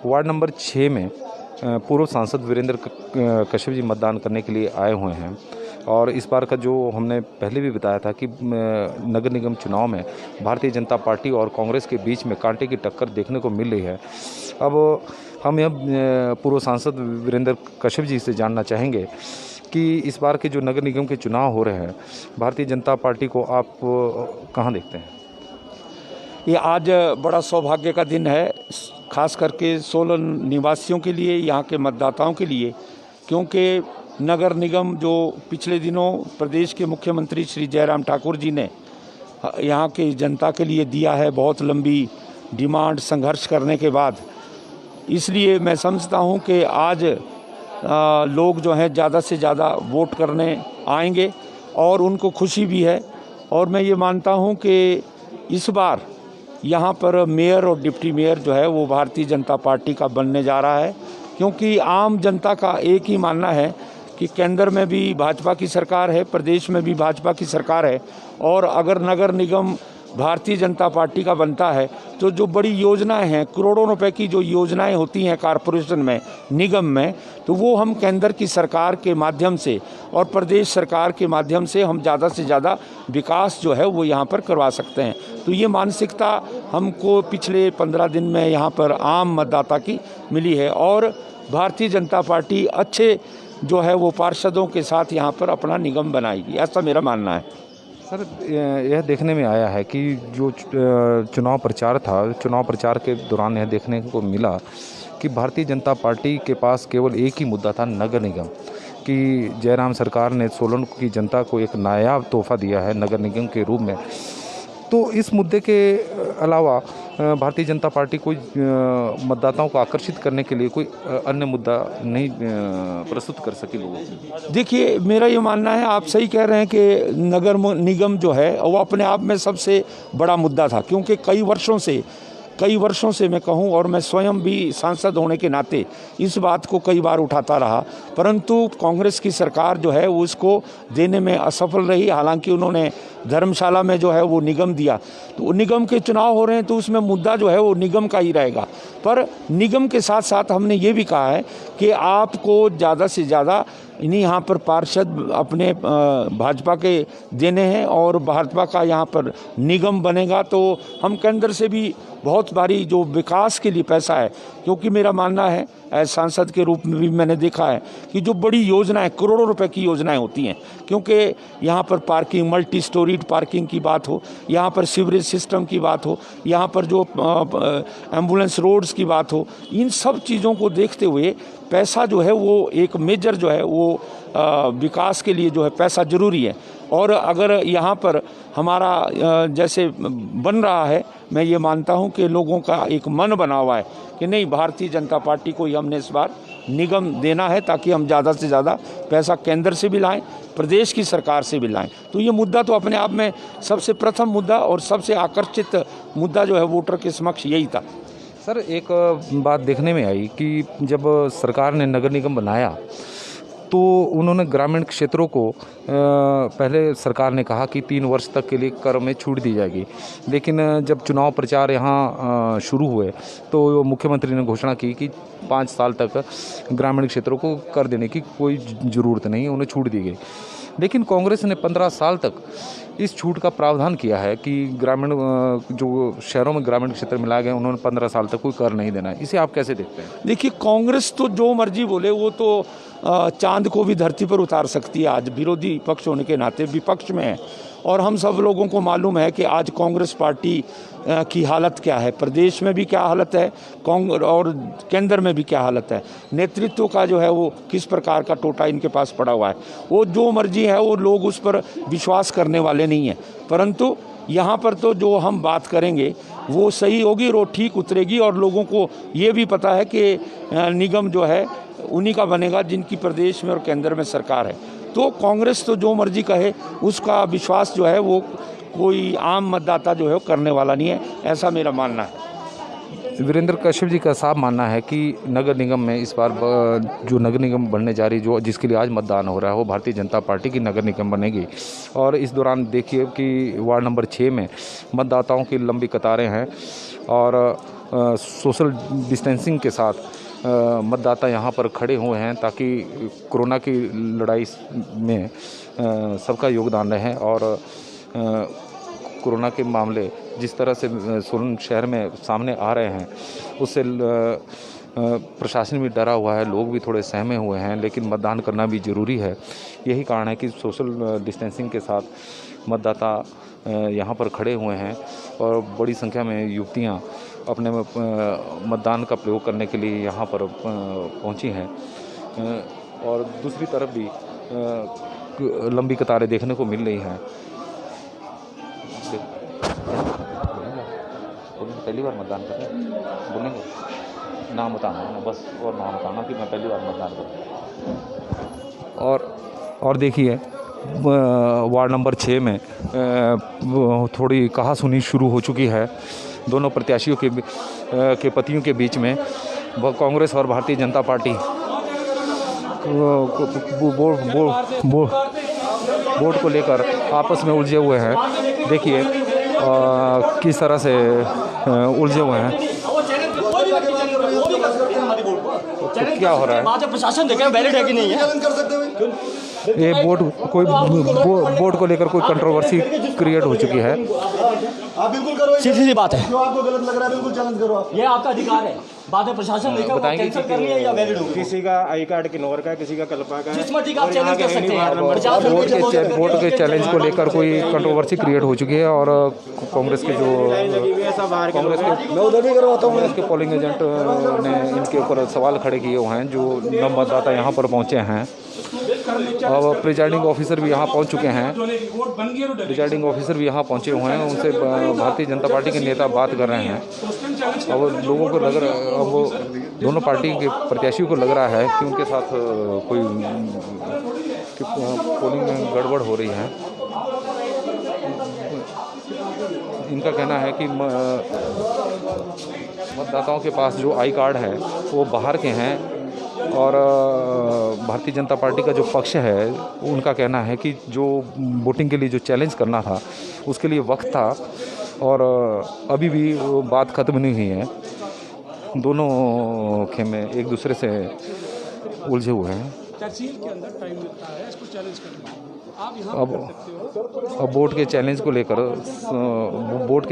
Ward number 6 में पूर्व सांसद वीरेंद्र कश्यप जी मतदान करने के लिए आए हुए हैं और इस बार का जो हमने पहले भी बताया था कि नगर निगम चुनाव में भारतीय जनता पार्टी और कांग्रेस के बीच में कांटे की टक्कर देखने को मिल रही है। अब हम यह पूर्व सांसद वीरेंद्र कश्यप जी से जानना चाहेंगे कि इस बार के जो नगर निगम के चुनाव हो रहे हैं, भारतीय जनता पार्टी को आप कहाँ देखते हैं? ये आज बड़ा सौभाग्य का दिन है, खास करके सोलन निवासियों के लिए, यहाँ के मतदाताओं के लिए, क्योंकि नगर निगम जो पिछले दिनों प्रदेश के मुख्यमंत्री श्री जयराम ठाकुर जी ने यहाँ की जनता के लिए दिया है, बहुत लंबी डिमांड संघर्ष करने के बाद, इसलिए मैं समझता हूँ कि आज लोग जो हैं ज़्यादा से ज़्यादा वोट करने आएंगे और उनको खुशी भी है। और मैं ये मानता हूँ कि इस बार यहाँ पर मेयर और डिप्टी मेयर जो है वो भारतीय जनता पार्टी का बनने जा रहा है, क्योंकि आम जनता का एक ही मानना है कि केंद्र में भी भाजपा की सरकार है, प्रदेश में भी भाजपा की सरकार है, और अगर नगर निगम भारतीय जनता पार्टी का बनता है तो जो बड़ी योजनाएं हैं, करोड़ों रुपए की जो योजनाएं होती हैं कॉरपोरेशन में, निगम में, तो वो हम केंद्र की सरकार के माध्यम से और प्रदेश सरकार के माध्यम से हम ज़्यादा से ज़्यादा विकास जो है वो यहाँ पर करवा सकते हैं। तो ये मानसिकता हमको पिछले 15 दिन में यहाँ पर आम मतदाता की मिली है और भारतीय जनता पार्टी अच्छे जो है वो पार्षदों के साथ यहाँ पर अपना निगम बनाएगी, ऐसा मेरा मानना है। सर, यह देखने में आया है कि जो चुनाव प्रचार था, चुनाव प्रचार के दौरान यह देखने को मिला कि भारतीय जनता पार्टी के पास केवल एक ही मुद्दा था, नगर निगम, कि जयराम सरकार ने सोलन की जनता को एक नायाब तोहफा दिया है नगर निगम के रूप में। तो इस मुद्दे के अलावा भारतीय जनता पार्टी कोई मतदाताओं को आकर्षित करने के लिए कोई अन्य मुद्दा नहीं प्रस्तुत कर सकी लोगों को। देखिए, मेरा ये मानना है, आप सही कह रहे हैं कि नगर निगम जो है वो अपने आप में सबसे बड़ा मुद्दा था, क्योंकि कई वर्षों से मैं कहूं, और मैं स्वयं भी सांसद होने के नाते इस बात को कई बार उठाता रहा, परंतु कांग्रेस की सरकार जो है वो उसको देने में असफल रही। हालांकि उन्होंने धर्मशाला में जो है वो निगम दिया, तो निगम के चुनाव हो रहे हैं तो उसमें मुद्दा जो है वो निगम का ही रहेगा। पर निगम के साथ साथ हमने ये भी कहा है कि आपको ज़्यादा से ज़्यादा इन्हीं यहाँ पर पार्षद अपने भाजपा के देने हैं और भाजपा का यहाँ पर निगम बनेगा तो हम केंद्र से भी बहुत भारी जो विकास के लिए पैसा है, क्योंकि मेरा मानना है एज सांसद के रूप में भी मैंने देखा है कि जो बड़ी योजनाएं, करोड़ों रुपए की योजनाएं होती हैं, क्योंकि यहाँ पर पार्किंग, मल्टी स्टोरीड पार्किंग की बात हो, यहाँ पर सीवरेज सिस्टम की बात हो, यहाँ पर जो एम्बुलेंस रोड्स की बात हो, इन सब चीज़ों को देखते हुए पैसा जो है वो एक मेजर जो है वो विकास के लिए जो है पैसा ज़रूरी है। और अगर यहाँ पर हमारा जैसे बन रहा है, मैं ये मानता हूँ कि लोगों का एक मन बना हुआ है कि नहीं, भारतीय जनता पार्टी को ही हमने इस बार निगम देना है ताकि हम ज़्यादा से ज़्यादा पैसा केंद्र से भी लाएं, प्रदेश की सरकार से भी लाएं। तो ये मुद्दा तो अपने आप में सबसे प्रथम मुद्दा और सबसे आकर्षित मुद्दा जो है वोटर के समक्ष यही था। सर, एक बात देखने में आई कि जब सरकार ने नगर निगम बनाया तो उन्होंने ग्रामीण क्षेत्रों को पहले सरकार ने कहा कि 3 वर्ष तक के लिए कर में छूट दी जाएगी, लेकिन जब चुनाव प्रचार यहाँ शुरू हुए तो मुख्यमंत्री ने घोषणा की कि 5 साल तक ग्रामीण क्षेत्रों को कर देने की कोई ज़रूरत नहीं, उन्हें छूट दी गई। लेकिन कांग्रेस ने 15 साल तक इस छूट का प्रावधान किया है कि ग्रामीण जो शहरों में ग्रामीण क्षेत्र में लाए गए, उन्होंने 15 साल तक कोई कर नहीं देना है। इसे आप कैसे देखते हैं? देखिए, कांग्रेस तो जो मर्जी बोले, वो तो चांद को भी धरती पर उतार सकती है। आज विरोधी पक्ष होने के नाते विपक्ष में है और हम सब लोगों को मालूम है कि आज कांग्रेस पार्टी की हालत क्या है, प्रदेश में भी क्या हालत है और केंद्र में भी क्या हालत है, नेतृत्व का जो है वो किस प्रकार का टोटा इनके पास पड़ा हुआ है। वो जो मर्जी है वो लोग उस पर विश्वास करने वाले नहीं हैं, परंतु यहाँ पर तो जो हम बात करेंगे वो सही होगी, वो ठीक उतरेगी और लोगों को ये भी पता है कि निगम जो है उन्हीं का बनेगा जिनकी प्रदेश में और केंद्र में सरकार है। तो कांग्रेस तो जो मर्जी कहे, उसका विश्वास जो है वो कोई आम मतदाता जो है वो करने वाला नहीं है, ऐसा मेरा मानना है। वीरेंद्र कश्यप जी का साफ मानना है कि नगर निगम में इस बार जो नगर निगम बनने जा रही, जो जिसके लिए आज मतदान हो रहा है, वो भारतीय जनता पार्टी की नगर निगम बनेगी। और इस दौरान देखिए कि वार्ड नंबर 6 में मतदाताओं की लंबी कतारें हैं और सोशल डिस्टेंसिंग के साथ मतदाता यहाँ पर खड़े हुए हैं ताकि कोरोना की लड़ाई में सबका योगदान रहे और कोरोना के मामले जिस तरह से सोलन शहर में सामने आ रहे हैं उससे प्रशासन भी डरा हुआ है, लोग भी थोड़े सहमे हुए हैं, लेकिन मतदान करना भी ज़रूरी है। यही कारण है कि सोशल डिस्टेंसिंग के साथ मतदाता यहाँ पर खड़े हुए हैं और बड़ी संख्या में युवतियाँ अपने मतदान का प्रयोग करने के लिए यहाँ पर पहुँची हैं और दूसरी तरफ भी लंबी कतारें देखने को मिल रही हैं। पहली बार मतदान कर रहे हैं, बोलेंगे नाम बताना है ना, बस और नाम बताना कि मैं पहली बार मतदान कर रहा हूँ। और देखिए वार्ड नंबर 6 में थोड़ी कहासुनी शुरू हो चुकी है दोनों प्रत्याशियों के पतियों के बीच में। वह कांग्रेस और भारतीय जनता पार्टी वोट को लेकर आपस में उलझे हुए हैं। देखिए किस तरह से उलझे हुए हैं। तो क्या हो रहा है? प्रशासन देखें वैलिड है कि नहीं है। ये वोट को लेकर कोई कंट्रोवर्सी क्रिएट हो चुकी है। आप बिल्कुल करो, सीधी सी बात है। जो आपको गलत लग रहा है बिल्कुल चैलेंज करो आप। ये आपका अधिकार है। बात है प्रशासन देखें वो कैंसिल करनी है या वैलिड होगी। किसी का आई कार्ड किन्नौर का, किसी का कल्पा का, जिस मर्जी का आप चैलेंज कर सकते हैं। वोट के चैलेंज को लेकर कोई कंट्रोवर्सी क्रिएट हो चुकी है और कांग्रेस के कांग्रेस के पोलिंग एजेंट ने इनके ऊपर सवाल खड़े किए हुए हैं। जो मतदाता यहाँ पर पहुँचे हैं, अब प्रिजाइडिंग ऑफिसर भी यहाँ पहुँच चुके हैं। प्रिजाइडिंग ऑफिसर भी यहाँ पहुँचे हुए हैं। उनसे भारतीय जनता पार्टी के नेता बात कर रहे हैं। अब लोगों को लग रहा, अब वो दोनों पार्टी के प्रत्याशियों को लग रहा है कि उनके साथ कोई पोलिंग में गड़बड़ हो रही है। इनका कहना है कि मतदाताओं के पास जो आई कार्ड है वो बाहर के हैं और भारतीय जनता पार्टी का जो पक्ष है उनका कहना है कि जो वोटिंग के लिए जो चैलेंज करना था उसके लिए वक्त था और अभी भी वो बात ख़त्म नहीं हुई है। दोनों खेमे एक दूसरे से उलझे हुए हैं। तहसील के अंदर टाइम मिलता है इसको चैलेंज करने का। आप यहाँ अब कर सकते हो। अब वोट के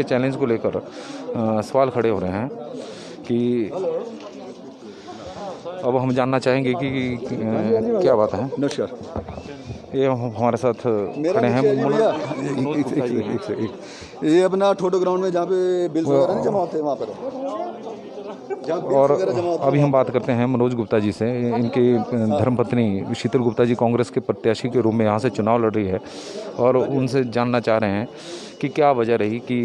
चैलेंज को लेकर सवाल खड़े हो रहे हैं कि अब हम जानना चाहेंगे कि क्या बात है। नमस्कार। ये हमारे साथ खड़े हैं ये अपना ठोटो ग्राउंड में जहाँ पे बिल्स वगैरह जमा होते हैं वहाँ पर। और अभी हम बात करते हैं मनोज गुप्ता जी से। इनकी धर्मपत्नी शीतल गुप्ता जी कांग्रेस के प्रत्याशी के रूप में यहाँ से चुनाव लड़ रही है और उनसे जानना चाह रहे हैं कि क्या वजह रही कि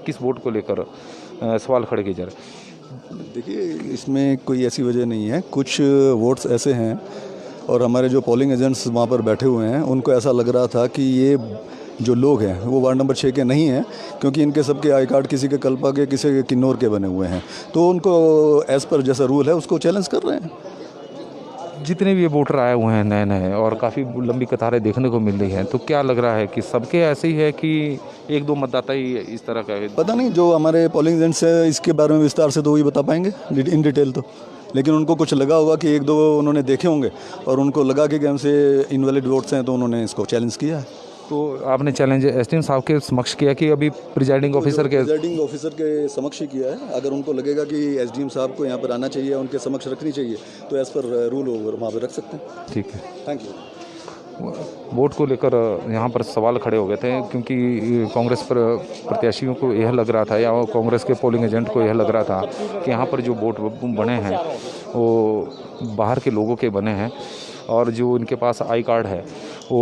किस वोट को लेकर सवाल खड़े किए जा रहे। देखिए, इसमें कोई ऐसी वजह नहीं है। कुछ वोट्स ऐसे हैं और हमारे जो पोलिंग एजेंट्स वहाँ पर बैठे हुए हैं उनको ऐसा लग रहा था कि ये जो लोग हैं वो वार्ड नंबर 6 के नहीं हैं, क्योंकि इनके सबके आई कार्ड किसी के कल्पा के, किसी के किन्नौर के बने हुए हैं। तो उनको एज़ पर जैसा रूल है उसको चैलेंज कर रहे हैं। जितने भी ये वोटर आए हुए हैं नए नए और काफ़ी लंबी कतारें देखने को मिल रही हैं, तो क्या लग रहा है कि सबके ऐसे ही है कि एक दो मतदाता ही इस तरह का है? पता नहीं, जो हमारे पोलिंग एजेंट्स हैं इसके बारे में विस्तार से तो वही बता पाएंगे इन डिटेल तो। लेकिन उनको कुछ लगा होगा कि एक दो उन्होंने देखे होंगे और उनको लगा कि हमसे इनवैलिड वोट्स हैं, तो उन्होंने इसको चैलेंज किया है। तो आपने चैलेंज एसडीएम साहब के समक्ष किया कि अभी प्रिजाइडिंग ऑफिसर के समक्ष ही किया है। अगर उनको लगेगा कि एसडीएम साहब को यहाँ पर आना चाहिए, उनके समक्ष रखनी चाहिए, तो एज़ पर रूल वहाँ पर रख सकते हैं। ठीक है, थैंक यू। वोट को लेकर यहाँ पर सवाल खड़े हो गए थे क्योंकि कांग्रेस पर प्रत्याशियों को यह लग रहा था या कांग्रेस के पोलिंग एजेंट को यह लग रहा था कि यहाँ पर जो वोट बने हैं वो बाहर के लोगों के बने हैं और जो इनके पास आई कार्ड है वो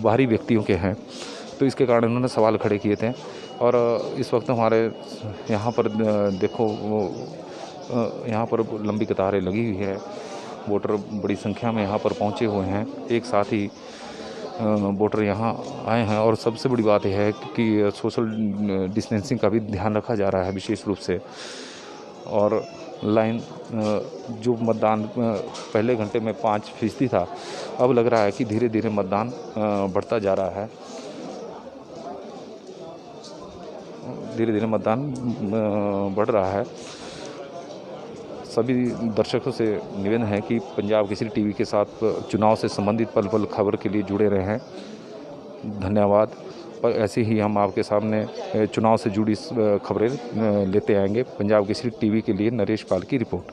बाहरी व्यक्तियों के हैं। तो इसके कारण उन्होंने सवाल खड़े किए थे और इस वक्त हमारे यहाँ पर देखो यहाँ पर लंबी कतारें लगी हुई है। वोटर बड़ी संख्या में यहाँ पर पहुँचे हुए हैं। एक साथ ही वोटर यहाँ आए हैं और सबसे बड़ी बात यह है कि सोशल डिस्टेंसिंग का भी ध्यान रखा जा रहा है विशेष रूप से। और लाइन जो मतदान पहले घंटे में 5% था, अब लग रहा है कि धीरे धीरे मतदान बढ़ता जा रहा है। धीरे धीरे मतदान बढ़ रहा है। सभी दर्शकों से निवेदन है कि पंजाब केसरी टीवी के साथ चुनाव से संबंधित पल पल खबर के लिए जुड़े रहें। धन्यवाद। पर ऐसे ही हम आपके सामने चुनाव से जुड़ी खबरें लेते आएंगे। पंजाब केसरी टीवी के लिए नरेश पाल की रिपोर्ट।